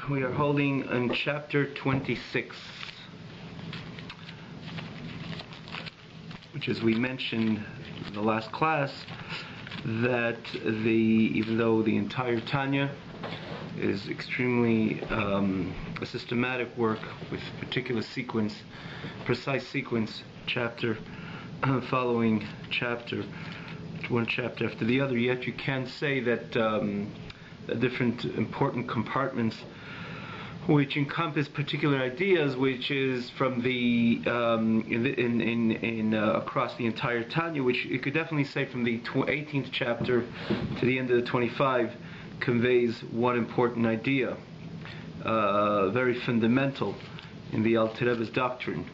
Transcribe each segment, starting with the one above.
We are holding in chapter 26, which, as we mentioned in the last class, that even though the entire Tanya is extremely a systematic work with particular sequence, precise sequence, chapter following chapter, one chapter after the other, yet you can say that different important compartments which encompass particular ideas, which is from the across the entire Tanya, which you could definitely say from the 18th chapter to the end of the 25 conveys one important idea, very fundamental in the Alter Rebbe's doctrine.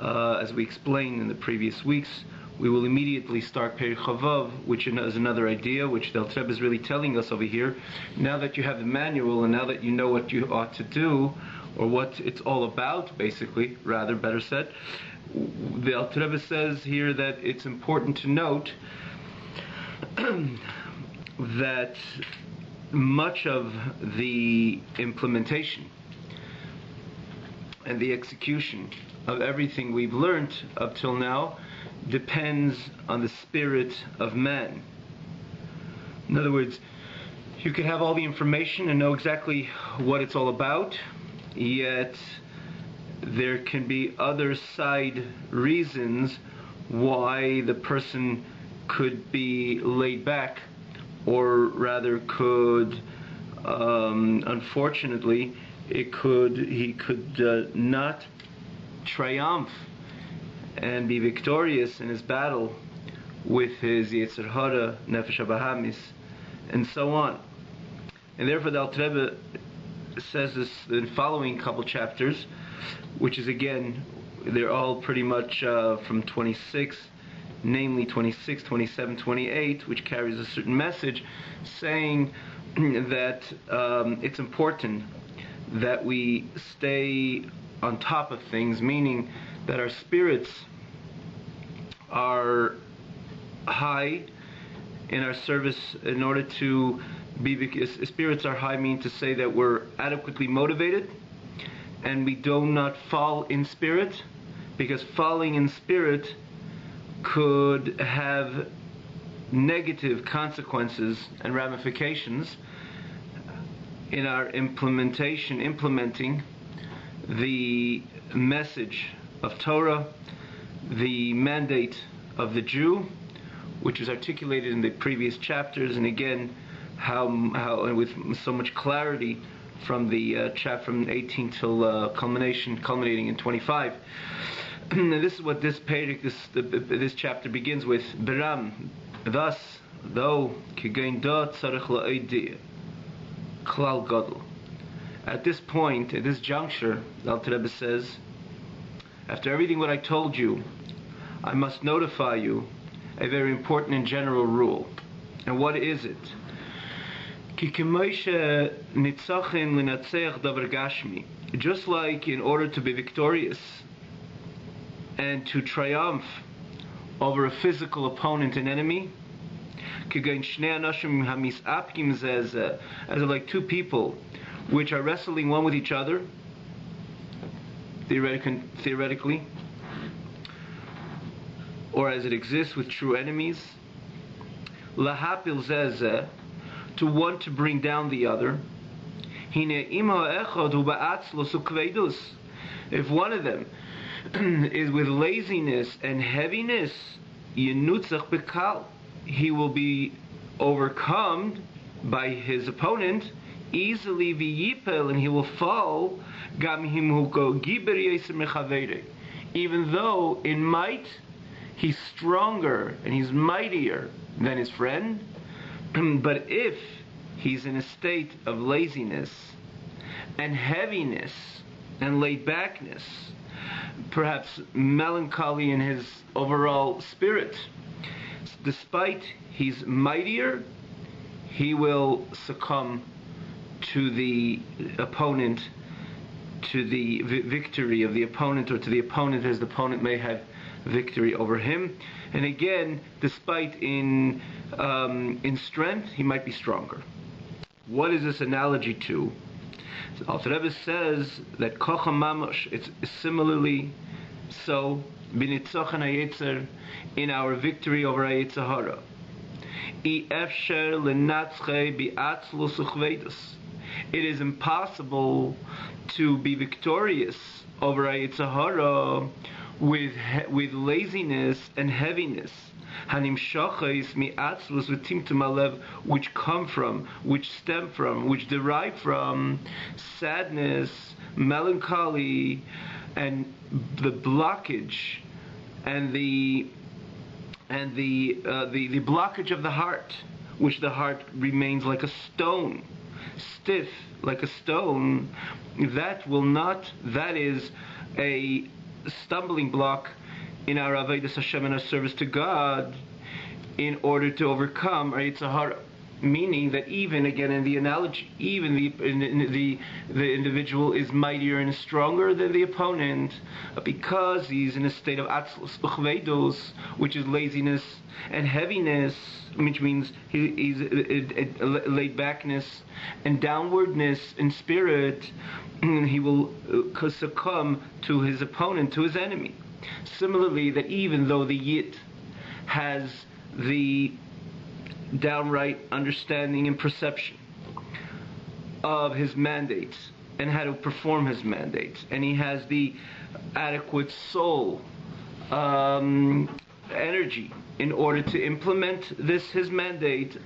As we explained in the previous weeks, we will immediately start Perek Chavav, which is another idea, which the Alter Rebbe is really telling us over here. Now that you have the manual, and now that you know what you ought to do, or what it's all about, basically, rather, better said, the Alter Rebbe says here that it's important to note that much of the implementation and the execution of everything we've learned up till now depends on the spirit of man. In other words, you could have all the information and know exactly what it's all about, yet there can be other side reasons why the person could be laid back, or rather could, unfortunately, he could not triumph and be victorious in his battle with his Yetzer Hara, Nefesh HaBahamis, and so on. And therefore the Alter Rebbe says this in the following couple chapters, which is again, they're all pretty much from 26, namely 26, 27, 28, which carries a certain message, saying that it's important that we stay on top of things, meaning that our spirits are high in our service in order to be, spirits are high mean to say that we're adequately motivated and we do not fall in spirit, because falling in spirit could have negative consequences and ramifications in our implementing the message of Torah, the mandate of the Jew, which was articulated in the previous chapters, and again, how with so much clarity from the chapter from 18 till culminating in 25. And this is what this perek, this chapter begins with. Beram, thus, though kigein da tzarich la'idiyah klal gadol. At this point, at this juncture, the Alter Rebbe says, after everything what I told you, I must notify you a very important and general rule. And what is it? Just like in order to be victorious and to triumph over a physical opponent and enemy, as like two people which are wrestling one with each other, theoretically, or as it exists with true enemies, lahapil zeh, to want to bring down the other. If one of them is with laziness and heaviness, he will be overcome by his opponent easily, and he will fall, even though in might he's stronger and he's mightier than his friend. But if he's in a state of laziness and heaviness and laid backness, perhaps melancholy in his overall spirit, despite he's mightier, he will succumb to the opponent, to the victory of the opponent, or to the opponent as the opponent may have victory over him. And again, despite in strength, he might be stronger. What is this analogy to? So Alter Rebbe says that kocha mamash, it's similarly so b'nitzochen hayetzer, in our victory over hayetzer hara. I efsher lenatzche bi'atzlus uchveidus. It is impossible to be victorious over hayetzer hara with laziness and heaviness. Hanim shachais mi'atzlus v'timtum alev, which come from, which stem from, which derive from sadness, melancholy, and the blockage, and the blockage of the heart, which the heart remains like a stone, stiff like a stone. That is a stumbling block in our Avodas Hashem and our service to God, in order to overcome our Yetzer Hara. Meaning that even, again in the analogy, even the individual is mightier and stronger than the opponent, because he's in a state of atzlus uchveidus, which is laziness and heaviness, which means he's laid backness and downwardness in spirit, and he will succumb to his opponent, to his enemy. Similarly, that even though the Yid has the downright understanding and perception of his mandates and how to perform his mandates, and he has the adequate soul energy in order to implement his mandate,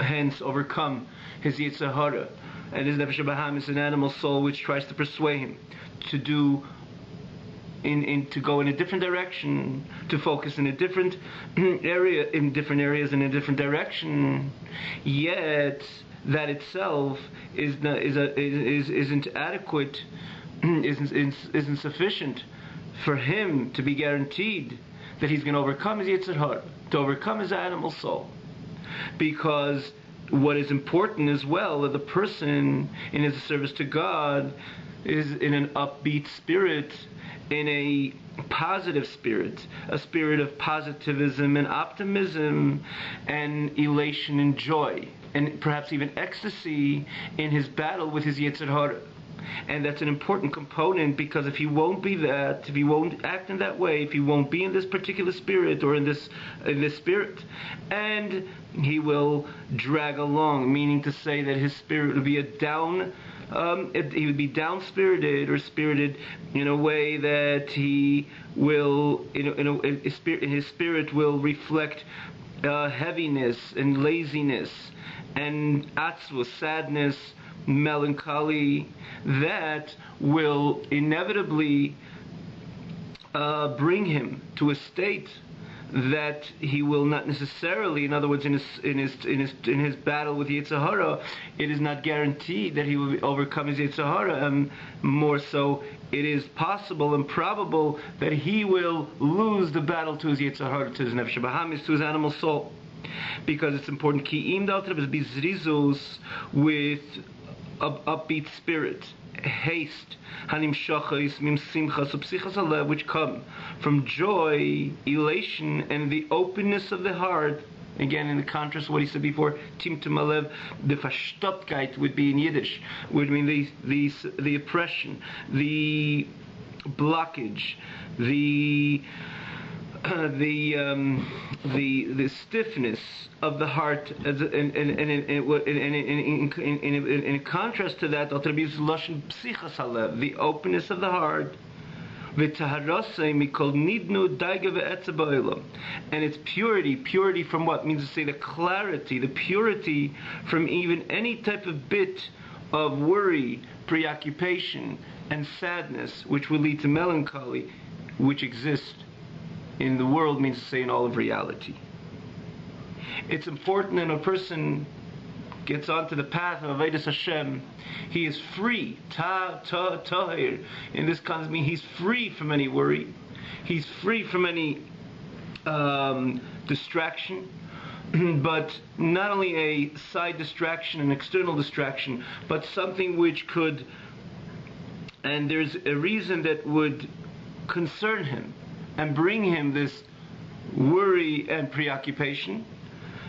hence overcome his Yetzer Hara, and his Nefesh HaBahamis is an animal soul which tries to persuade him to do to go in a different direction, to focus in a different area, in different areas, in a different direction. Yet that itself isn't adequate, isn't sufficient for him to be guaranteed that he's going to overcome his Yetzer Hara, to overcome his animal soul. Because what is important as well, that the person in his service to God is in an upbeat spirit, in a positive spirit, a spirit of positivism and optimism and elation and joy, and perhaps even ecstasy in his battle with his Yetzer Hara. And that's an important component, because if he won't be that, if he won't act in that way, if he won't be in this particular spirit or in this spirit, and he will drag along, meaning to say that his spirit will be he would be down-spirited or spirited in a way that he will, his spirit will reflect heaviness and laziness and atzvus, sadness, melancholy, that will inevitably bring him to a state that he will not necessarily, in other words, in his battle with Yetzer Hara, it is not guaranteed that he will overcome his Yetzer Hara. More so, it is possible and probable that he will lose the battle to his Yetzer Hara, to his Nefesh HaBahamis, to his animal soul. Because it's important, ki im dalter bezrizus, with upbeat spirit, haste, hanim shachais mim simchas upsichas alev, which come from joy, elation, and the openness of the heart. Again, in the contrast to what he said before, timtum alev, the verstoptkeit would be in Yiddish, would mean the oppression, the blockage, the stiffness of the heart, in contrast to that, the openness of the heart, and its purity from what? Means to say the clarity, the purity from even any type of bit of worry, preoccupation, and sadness, which will lead to melancholy, which exists in the world, means to say in all of reality. It's important that a person gets onto the path of Avodas Hashem, he is free, tahir. In this context, means he's free from any worry, he's free from any distraction, but not only a side distraction, an external distraction, but something which could, and there's a reason that would concern him and bring him this worry and preoccupation.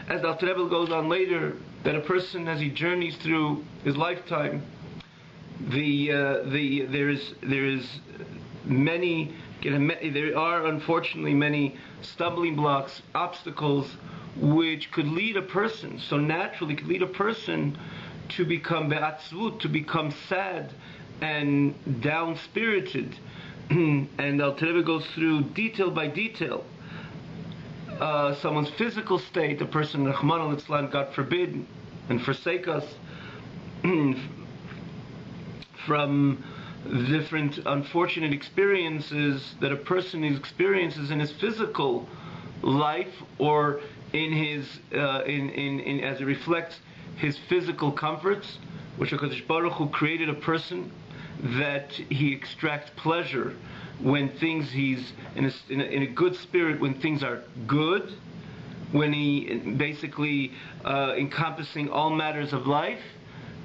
As the Alter Rebbe goes on later, that a person, as he journeys through his lifetime, There are unfortunately many stumbling blocks, obstacles, which could lead a person, so naturally could lead a person to become be'atzvut, to become sad and down-spirited. And Alter Rebbe goes through detail by detail someone's physical state, a person, Rahman al-Islam, God forbid, and forsake us, from different unfortunate experiences that a person experiences in his physical life, or in his in as it reflects his physical comforts, which HaKadosh Baruch Hu created a person that he extracts pleasure when things, he's in a good spirit when things are good, when he basically encompassing all matters of life,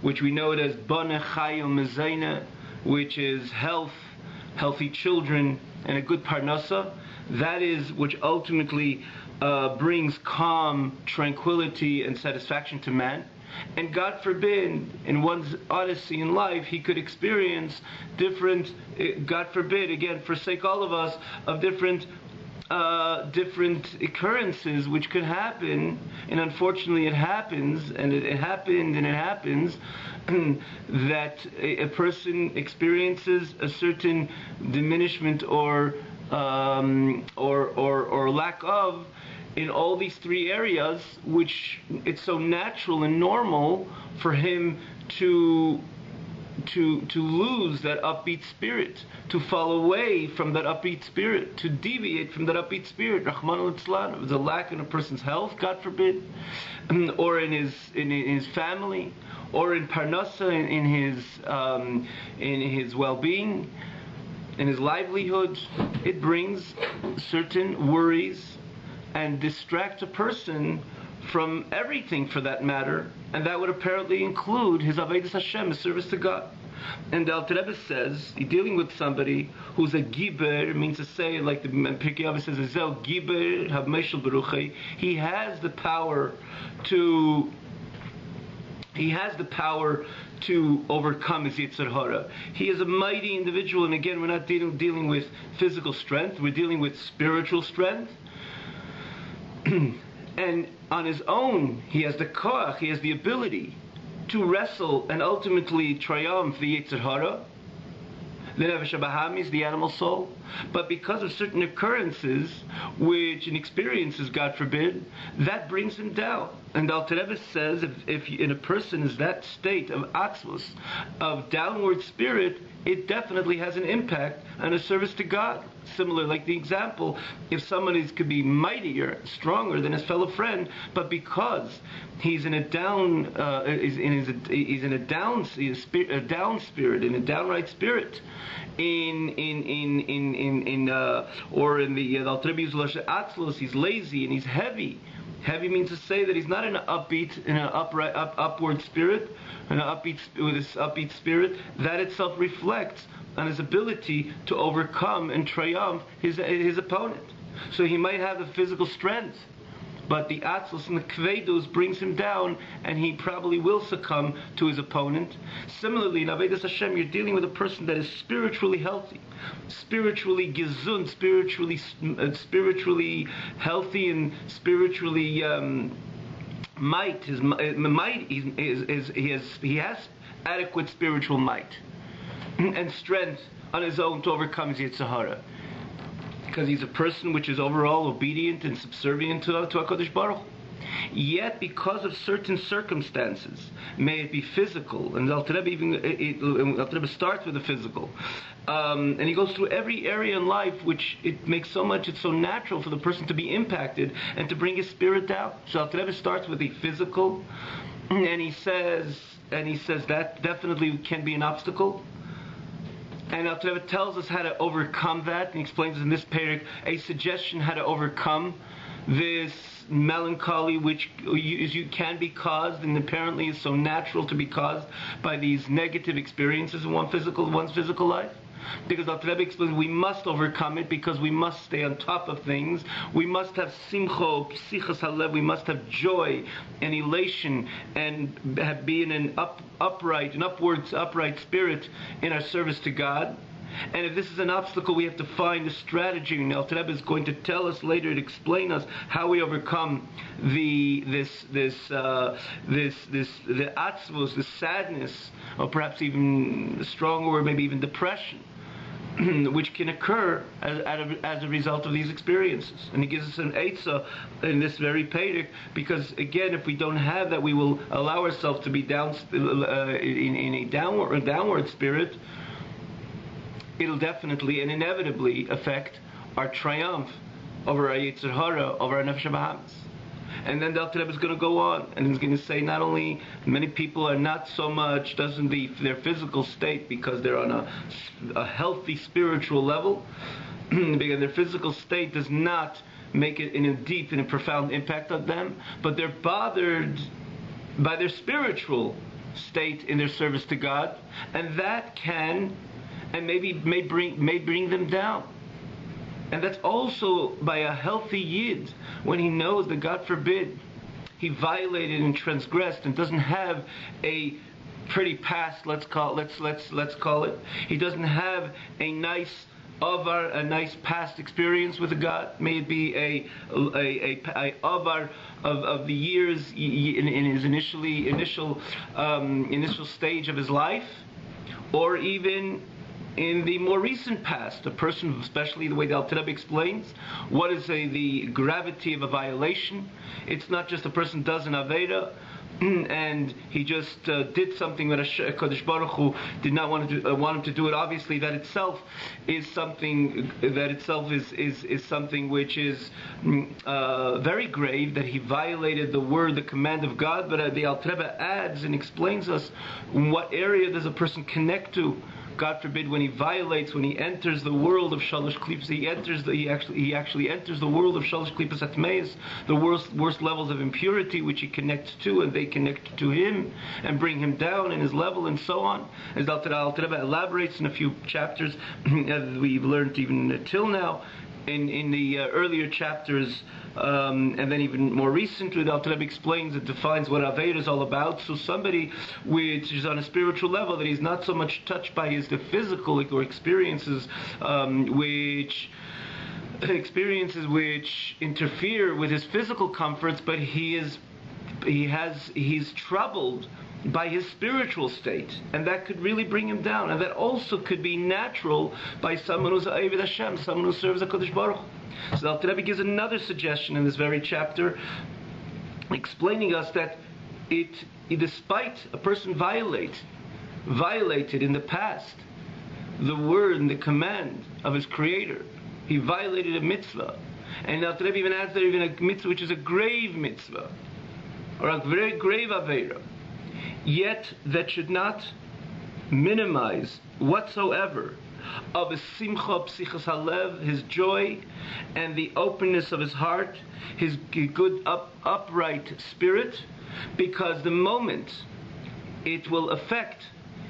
which we know it as Bana Chayil Mezayna, which is health, healthy children, and a good parnasa. That is which ultimately brings calm, tranquility, and satisfaction to man. And God forbid, in one's odyssey in life, he could experience different, God forbid, again, forsake all of us, of different occurrences which could happen, and unfortunately it happens, and it happened, and it happens, that a person experiences a certain diminishment or lack of in all these three areas, which it's so natural and normal for him to lose that upbeat spirit, to fall away from that upbeat spirit, to deviate from that upbeat spirit. Rahman al-Islam, the lack in a person's health, God forbid, or in his family, or in parnasa, in his well-being, in his livelihood. It brings certain worries and distract a person from everything, for that matter, and that would apparently include his Avodas Hashem, his service to God. And the Alter Rebbe says, dealing with somebody who's a giber, means to say, like the Pirkei Avos says, Zel giber havmeshel beruchei, he has the power to overcome his Yetzer Hara. He is a mighty individual, and again, we're not dealing with physical strength, we're dealing with spiritual strength. And on his own, he has the koach, he has the ability to wrestle and ultimately triumph the Yetzer Hara, the Nefesh HaBahamis, the animal soul. But because of certain occurrences, which in experiences, God forbid, that brings him down. And Alter Rebbe says, if in a person is that state of atzvus, of downward spirit, it definitely has an impact on a service to God. Similar, like the example, if someone could be mightier, stronger than his fellow friend, but because he's in a down, he's in a down spirit, in a downright spirit, or in the Alter Rebbe uses atzlos, he's lazy and he's heavy. Heavy means to say that he's not in an upward spirit, with his upbeat spirit. That itself reflects on his ability to overcome and triumph his opponent. So he might have the physical strength, but the atzlos and the kvedus brings him down, and he probably will succumb to his opponent. Similarly, in Avodas Hashem, you're dealing with a person that is spiritually healthy, spiritually gesund, spiritually healthy, and spiritually might. He has adequate spiritual might and strength on his own to overcome his Yetzer Hara, because he's a person which is overall obedient and subservient to HaKadosh Baruch Hu. Yet, because of certain circumstances, may it be physical, and Alter Rebbe starts with the physical, and he goes through every area in life which it's so natural for the person to be impacted and to bring his spirit down. So Alter Rebbe starts with the physical, and he says that definitely can be an obstacle. And Alter Rebbe tells us how to overcome that, and he explains in this parak a suggestion how to overcome this melancholy which can be caused, and apparently is so natural to be caused by these negative experiences in one's physical life. Because Alter Rebbe explains we must overcome it because we must stay on top of things. We must have simcho, psichas halev. We must have joy and elation and be in an upright spirit in our service to God. And if this is an obstacle, we have to find a strategy. And Alter Rebbe is going to tell us later to explain us how we overcome the atzvos, the sadness, or perhaps even stronger, or maybe even depression, which can occur as a result of these experiences. And he gives us an eitzah in this very pedic, because again, if we don't have that, we will allow ourselves to be down in a downward spirit. It'll definitely and inevitably affect our triumph over our Yetzer Hara, over our Nefesh Bahamis. And then the Alter Rebbe is going to go on, and he's going to say not only many people are not so much, doesn't their physical state, because they're on a healthy spiritual level, because their physical state does not make it in a deep and a profound impact on them, but they're bothered by their spiritual state in their service to God, and that can and may bring them down. And that's also by a healthy yid, when he knows that, God forbid, he violated and transgressed and doesn't have a pretty past, let's call it. He doesn't have a nice past experience with God. May it be a avar of the years in his initial stage of his life, or even in the more recent past, a person, especially the way the Alter Rebbe explains, what is the gravity of a violation? It's not just a person does an Aveda and he just did something that Kadosh Baruch Hu did not want him to do it. Obviously, that itself is something which is very grave, that he violated the command of God. But the Alter Rebbe adds and explains us what area does a person connect to. God forbid, when he enters the world of Shalosh Klipas, he actually enters the world of Shalosh Klipas Atmeis, the worst levels of impurity which he connects to, and they connect to him and bring him down in his level, and so on. As Alter Rebbe elaborates in a few chapters, as we've learned even till now, in the earlier chapters, and then even more recently, the Alter Rebbe explains and defines what Aveda is all about. So somebody which is on a spiritual level, that he's not so much touched by the physical or experiences which interfere with his physical comforts, but he's troubled by his spiritual state, and that could really bring him down, and that also could be natural by someone who's Aved Hashem, someone who serves HaKadosh Baruch Hu. So the Alter Rebbe gives another suggestion in this very chapter, explaining us that despite a person violated in the past the word and the command of his Creator, he violated a mitzvah, and the Alter Rebbe even adds there even a mitzvah which is a grave mitzvah, or a very grave Avera. Yet that should not minimize whatsoever of his simcha, psichas halev, his joy, and the openness of his heart, his good upright spirit, because the moment it will affect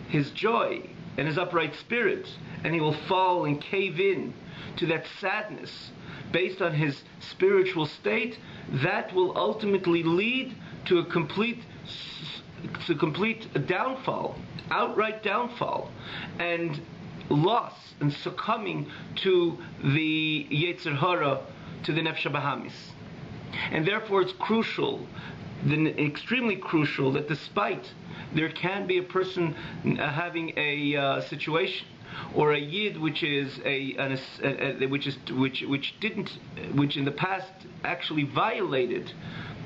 his joy and his upright spirit, and he will fall and cave in to that sadness based on his spiritual state, that will ultimately lead to a complete downfall, outright downfall, and loss and succumbing to the Yetzer Hara, to the Nefesh Bahamis. And therefore it's crucial, extremely crucial, that despite there can be a person having a situation or a yid which in the past actually violated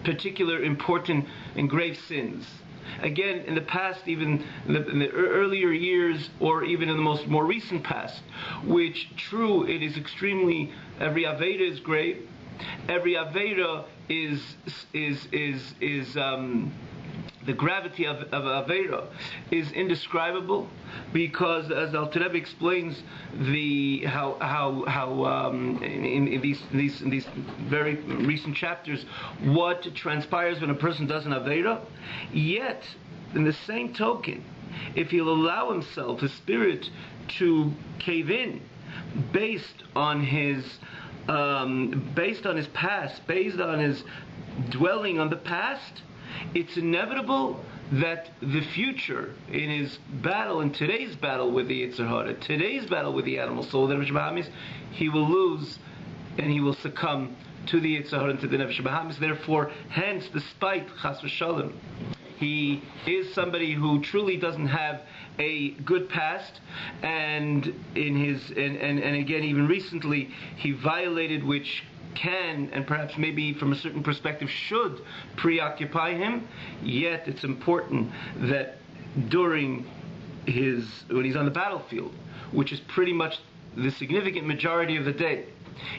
particular important and grave sins. Again, in the past, even in the earlier years, or even in the more recent past, which true, it is extremely, every Aveda is grave. Every Aveda is the gravity of Avera is indescribable, because as Alter Rebbe explains in these very recent chapters, what transpires when a person does an Avera, yet in the same token if he'll allow himself, his spirit, to cave in, based on his past, based on his dwelling on the past, it's inevitable that the future, in his battle, in today's battle with the Yetzer Hara, today's battle with the animal soul, the Nefesh Bahamis, he will lose and he will succumb to the Yetzer Hara and to the Nefesh Bahamis. Therefore, hence, despite Chas v'Shalom, he is somebody who truly doesn't have a good past, and in his and again, even recently, he violated which can, and perhaps maybe from a certain perspective should, preoccupy him. Yet it's important that during when he's on the battlefield, which is pretty much the significant majority of the day,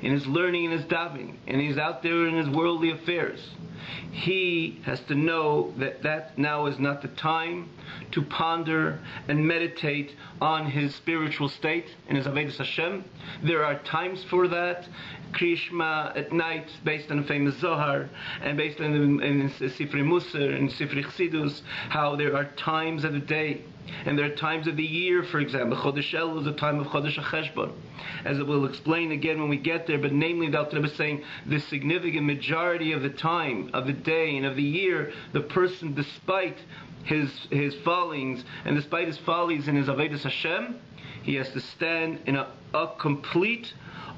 in his learning and his davening, and he's out there in his worldly affairs, he has to know that now is not the time to ponder and meditate on his spiritual state in his Avodas Hashem. There are times for that. Kriyishma at night, based on the famous Zohar, and based on in Sifrei Musar and Sifrei Chassidus, how there are times of the day, and there are times of the year, for example. Chodesh Elul is a time of Chodesh HaCheshbon, as it will explain again when we get there, but namely, the Alter Rebbe is saying the significant majority of the time, of the day, and of the year, the person, despite his fallings, and despite his follies in his Avodas Hashem, he has to stand in a complete,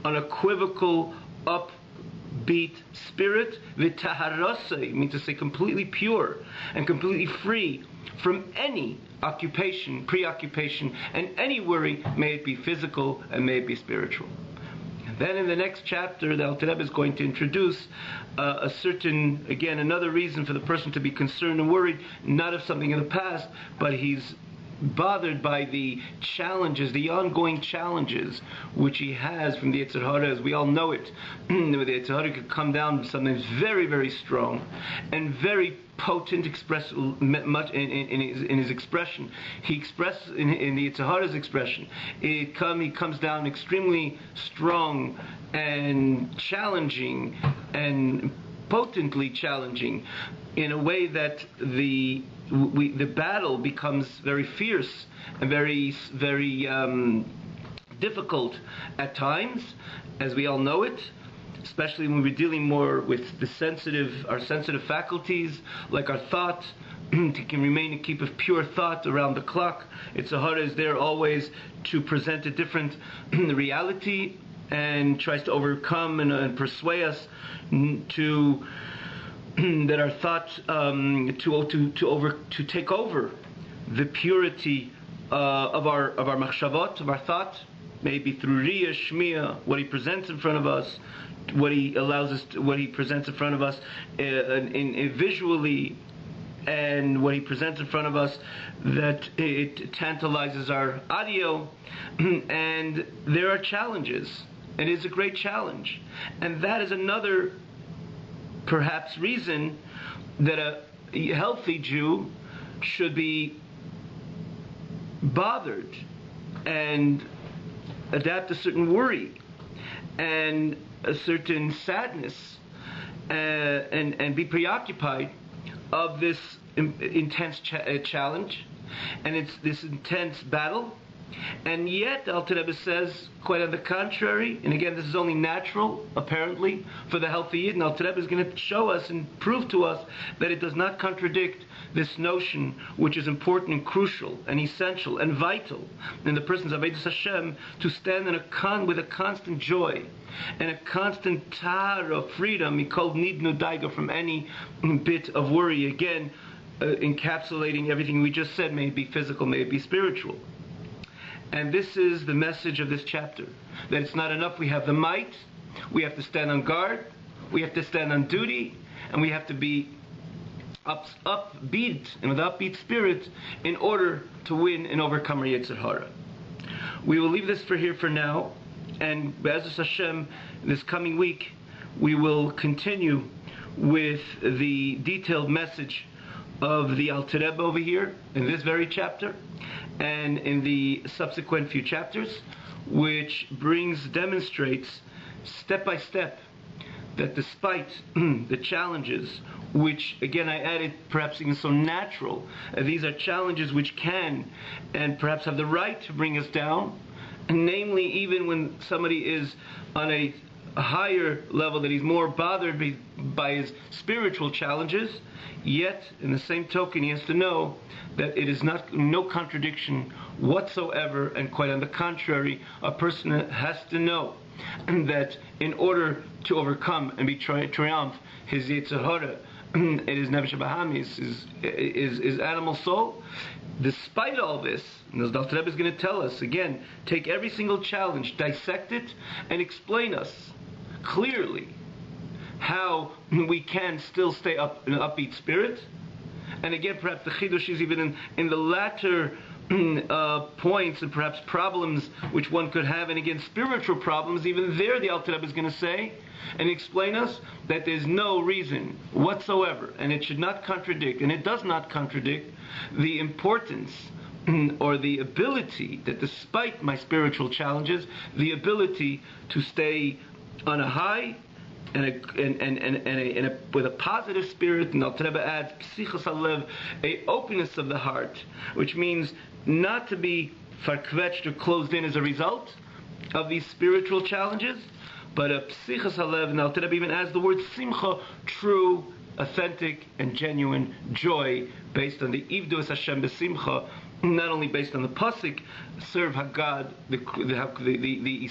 unequivocal, upbeat spirit, v'taharasei, means to say completely pure and completely free from any occupation, preoccupation, and any worry, may it be physical and may it be spiritual. And then in the next chapter, the Alter Rebbe is going to introduce a certain, again, another reason for the person to be concerned and worried, not of something in the past, but he's bothered by the challenges, the ongoing challenges which he has from the Yetzer Hara, as we all know it. The Yetzer Hara could come down sometimes very, very strong and very potent, express much in his expression. He expresses in the Yetzer Hara's expression. He comes down extremely strong and challenging and potently challenging, in a way that the battle becomes very fierce and very difficult at times, as we all know it, especially when we're dealing more with our sensitive faculties, like our thought, to keep a pure thought around the clock. Yetzer Hara is there always to present a different reality, and tries to overcome and persuade us to that our thoughts to take over the purity of our machshavot, of our thought, maybe through riyah, shmiya, what he presents in front of us, what he presents in front of us in visually, and what he presents in front of us, that it tantalizes our audio. And there are challenges. It is a great challenge, and that is another perhaps reason that a healthy Jew should be bothered and adapt a certain worry and a certain sadness, and be preoccupied of this intense challenge, and it's this intense battle. And yet, Alter Rebbe says, quite on the contrary, and again, this is only natural, apparently, for the healthy Yid, and Alter Rebbe is going to show us and prove to us that it does not contradict this notion, which is important and crucial and essential and vital in the person's Avodas Hashem, to stand with a constant joy and a constant tar of freedom, mikol nidnu daiga, from any bit of worry, again, encapsulating everything we just said, may it be physical, may it be spiritual. And this is the message of this chapter, that it's not enough we have the might, we have to stand on guard, we have to stand on duty, and we have to be upbeat and with upbeat spirit in order to win and overcome our Yetzer Hara. We will leave this for here for now, and Be'ezus Hashem, this coming week, we will continue with the detailed message of the Alter Rebbe over here in this very chapter, and in the subsequent few chapters, which demonstrates step by step that despite the challenges which again I added perhaps even so natural. These are challenges which can and perhaps have the right to bring us down, namely even when somebody is on a higher level, that he's more bothered by his spiritual challenges, yet in the same token he has to know that it is no contradiction whatsoever, and quite on the contrary, a person has to know that in order to overcome and be triumph his Yetzer Hara, it is Nefesh Bahamis, is animal soul. Despite all this, and as the Alter Rebbe is going to tell us, again, take every single challenge, dissect it, and explain us clearly how we can still stay up in an upbeat spirit. And again, perhaps the Chidush is even in the latter points and perhaps problems which one could have, and again, spiritual problems, even there the Alter Rebbe is going to say and explain us that there's no reason whatsoever, and it should not contradict, and it does not contradict, the importance or the ability that despite my spiritual challenges, the ability to stay on a high and with a positive spirit. And Alter Rebbe adds psichos halev, a openness of the heart, which means not to be farkvetched or closed in as a result of these spiritual challenges, but a psichos halev. And Alter Rebbe even adds the word simcha, true, authentic, and genuine joy based on the ivdus Hashem b'simcha, not only based on the pasuk, serve Hagad, the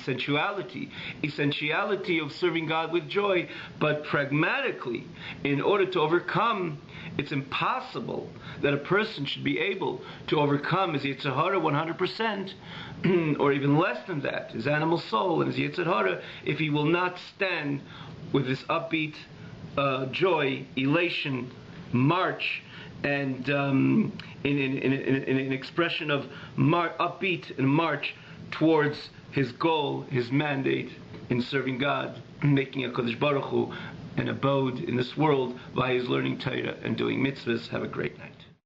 essentiality of serving God with joy, but pragmatically, in order to overcome, it's impossible that a person should be able to overcome his Yetzer Hara 100%, or even less than that, his animal soul and his Yetzer Hara, if he will not stand with this upbeat joy, elation, march, and in an expression of upbeat and march towards his goal, his mandate in serving God, making a Kodesh Baruch Hu an abode in this world by his learning Torah and doing mitzvahs. Have a great night.